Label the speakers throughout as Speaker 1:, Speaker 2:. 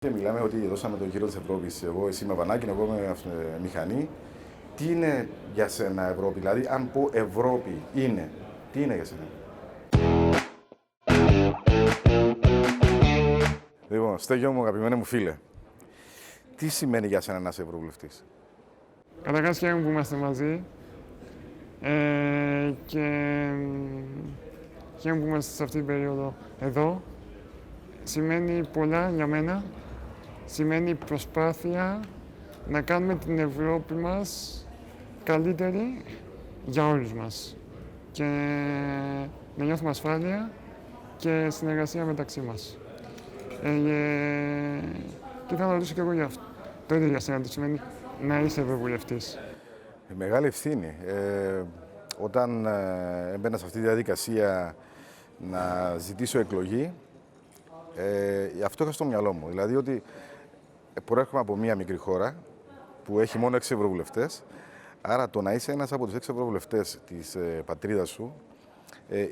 Speaker 1: Και μιλάμε ότι δώσαμε τον γύρο της Ευρώπης. Εγώ, εσύ με Βανάκη, εγώ με μηχανή. Τι είναι για σένα Ευρώπη, δηλαδή αν πω Ευρώπη είναι, τι είναι για σένα? Λοιπόν, Στέγιο μου, αγαπημένε μου φίλε, τι σημαίνει για σένα να είσαι ευρωβουλευτής?
Speaker 2: Καταρχάς χαίρομαι που είμαστε μαζί και χαίρομαι που είμαστε σε αυτή την περίοδο εδώ. Σημαίνει πολλά για μένα. Σημαίνει προσπάθεια να κάνουμε την Ευρώπη μας καλύτερη για όλους μας και να νιώθουμε ασφάλεια και συνεργασία μεταξύ μας. Και θα ρωτήσω και εγώ για αυτό. Το ίδιο για σένα, τι σημαίνει να είσαι ευρωβουλευτής?
Speaker 1: Μεγάλη ευθύνη. Όταν έμπαινα σε αυτή τη διαδικασία να ζητήσω εκλογή, αυτό είχα στο μυαλό μου. Δηλαδή ότι προέρχομαι από μία μικρή χώρα που έχει μόνο 6 ευρωβουλευτές. Άρα το να είσαι ένας από τους 6 ευρωβουλευτές της πατρίδας σου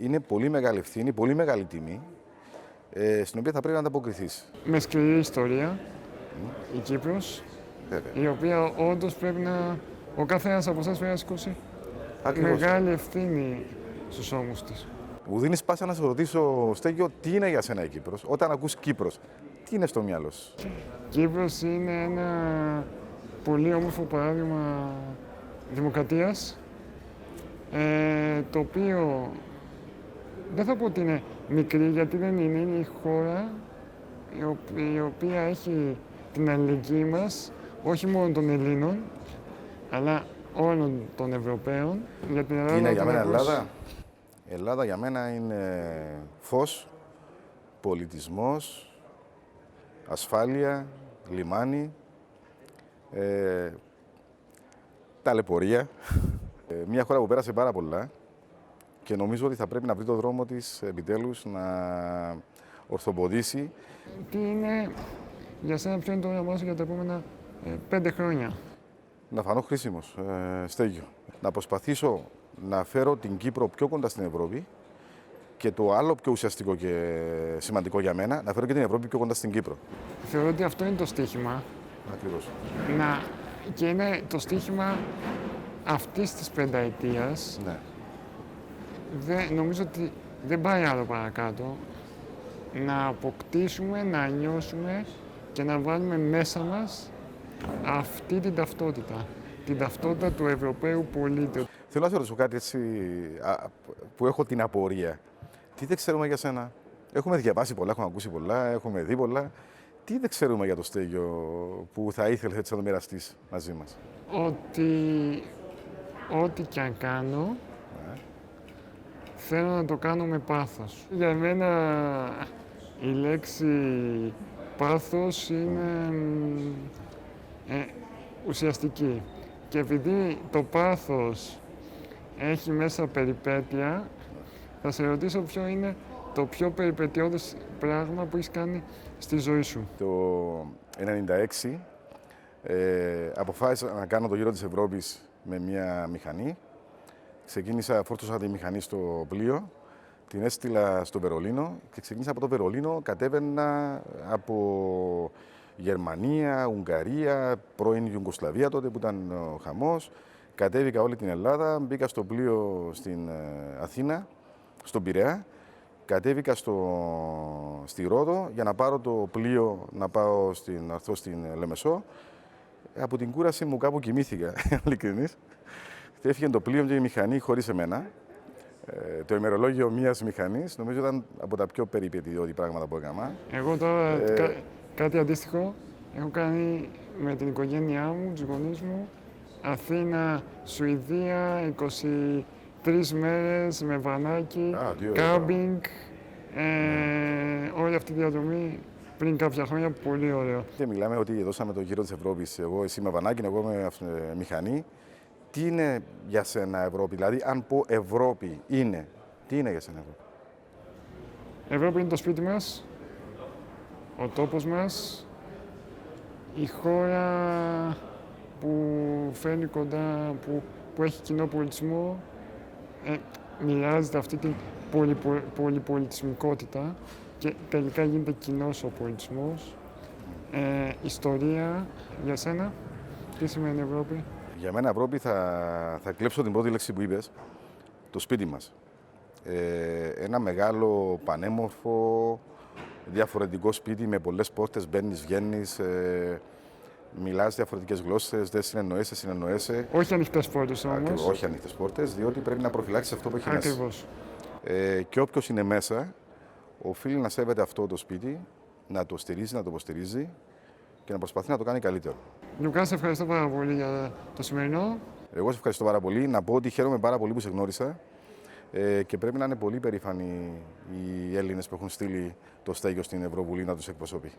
Speaker 1: είναι πολύ μεγάλη ευθύνη, πολύ μεγάλη τιμή, στην οποία θα πρέπει να ανταποκριθείς.
Speaker 2: Με σκληρή ιστορία, η Κύπρος, η οποία όντως πρέπει ο καθένας από εσάς πρέπει να σηκώσει μεγάλη ευθύνη στους ώμους της.
Speaker 1: Μου δίνεις πάσα να σε ρωτήσω, Στέγιο, τι είναι για σένα η Κύπρος? Όταν ακούς Κύπρος, τι είναι στο μυαλό σου?
Speaker 2: Κύπρος είναι ένα πολύ όμορφο παράδειγμα δημοκρατίας, το οποίο δεν θα πω ότι είναι μικρή, γιατί δεν είναι. Είναι η χώρα η οποία έχει την αλληλεγγύη μας, όχι μόνο των Ελλήνων, αλλά όλων των Ευρωπαίων. Για την Ελλάδα,
Speaker 1: τι είναι για μένα Ελλάδα? Ελλάδα για μένα είναι φως, πολιτισμός, ασφάλεια, λιμάνι, ταλαιπωρία. Μια χώρα που πέρασε πάρα πολλά και νομίζω ότι θα πρέπει να βρει το δρόμο της επιτέλους να ορθοποδήσει.
Speaker 2: Τι είναι για σένα, ποιο είναι το όραμά σου για τα επόμενα 5 χρόνια?
Speaker 1: Να φανώ χρήσιμος, Στέγιο. Να προσπαθήσω να φέρω την Κύπρο πιο κοντά στην Ευρώπη και το άλλο πιο ουσιαστικό και σημαντικό για μένα, να φέρω και την Ευρώπη πιο κοντά στην Κύπρο.
Speaker 2: Θεωρώ ότι αυτό είναι το στίχημα.
Speaker 1: Ακριβώς.
Speaker 2: Και είναι το στίχημα αυτής της πενταετίας.
Speaker 1: Ναι.
Speaker 2: Νομίζω ότι δεν πάει άλλο παρακάτω. Να αποκτήσουμε, να νιώσουμε και να βάλουμε μέσα μας αυτή την ταυτότητα. Την ταυτότητα του Ευρωπαίου πολίτη.
Speaker 1: Θέλω να σε ρωτήσω κάτι έτσι που έχω την απορία. Τι δεν ξέρουμε για σένα? Έχουμε διαβάσει πολλά, έχουμε ακούσει πολλά, έχουμε δει πολλά. Τι δεν ξέρουμε για το Στέγιο που θα ήθελες έτσι να το μοιραστείς μαζί μας?
Speaker 2: Ό,τι και αν κάνω, θέλω να το κάνω με πάθος. Για μένα η λέξη πάθος είναι ουσιαστική. Και επειδή το πάθος έχει μέσα περιπέτεια, θα σε ρωτήσω ποιο είναι το πιο περιπετειώδες πράγμα που έχεις κάνει στη ζωή σου.
Speaker 1: Το 1996 αποφάσισα να κάνω το γύρο της Ευρώπης με μια μηχανή. Φόρτωσα τη μηχανή στο πλοίο, την έστειλα στο Βερολίνο και ξεκίνησα από το Βερολίνο, κατέβαινα από Γερμανία, Ουγγαρία, πρώην Ιουγκοσλαβία τότε που ήταν ο χαμός. Κατέβηκα όλη την Ελλάδα, μπήκα στο πλοίο στην Αθήνα, στον Πειραιά. Κατέβηκα στη Ρόδο για να πάρω το πλοίο να έρθω στην Λεμεσό. Από την κούραση μου κάπου κοιμήθηκα, ειλικρινής. Έφυγε το πλοίο και η μηχανή χωρίς εμένα. Το ημερολόγιο μιας μηχανής νομίζω ήταν από τα πιο περιπετειώδη πράγματα που έκανα.
Speaker 2: Εγώ τώρα κάτι αντίστοιχο έχω κάνει με την οικογένειά μου, τους γονείς μου. Αθήνα, Σουηδία, 23 μέρες με βανάκι, κάμπινγκ, όλη αυτή τη διαδρομή πριν κάποια χρόνια, πολύ ωραίο.
Speaker 1: Και μιλάμε ότι δώσαμε τον γύρο της Ευρώπης. Εγώ, εσύ με Βανάκη, εγώ με μηχανή. Τι είναι για σένα Ευρώπη, δηλαδή αν πω Ευρώπη είναι, τι είναι για σένα Ευρώπη?
Speaker 2: Ευρώπη είναι το σπίτι μας, ο τόπος μας, η χώρα που φέρνει κοντά, που έχει κοινό πολιτισμό, μοιράζεται αυτή την πολυπολιτισμικότητα και τελικά γίνεται κοινός ο πολιτισμός. ιστορία για σένα. Τι σημαίνει Ευρώπη?
Speaker 1: Για μένα Ευρώπη θα κλέψω την πρώτη λέξη που είπες, το σπίτι μας. Ένα μεγάλο, πανέμορφο, διαφορετικό σπίτι με πολλές πόρτες, μπαίνεις, βγαίνεις, μιλάς διαφορετικές γλώσσες, δεν συνεννοέσαι.
Speaker 2: Όχι ανοιχτές πόρτες όμως.
Speaker 1: Όχι ανοιχτές πόρτες, διότι πρέπει να προφυλάξεις αυτό που έχει μέσα.
Speaker 2: Ακριβώς.
Speaker 1: Και όποιος είναι μέσα, οφείλει να σέβεται αυτό το σπίτι, να το στηρίζει, να το υποστηρίζει και να προσπαθεί να το κάνει καλύτερο.
Speaker 2: Λουκά, σε ευχαριστώ πάρα πολύ για το σημερινό.
Speaker 1: Εγώ σε ευχαριστώ πάρα πολύ. Να πω ότι χαίρομαι πάρα πολύ που σε γνώρισα και πρέπει να είναι πολύ περήφανοι οι Έλληνες που έχουν στείλει το στέγιο στην Ευρωβουλή να τους εκπροσωπεί.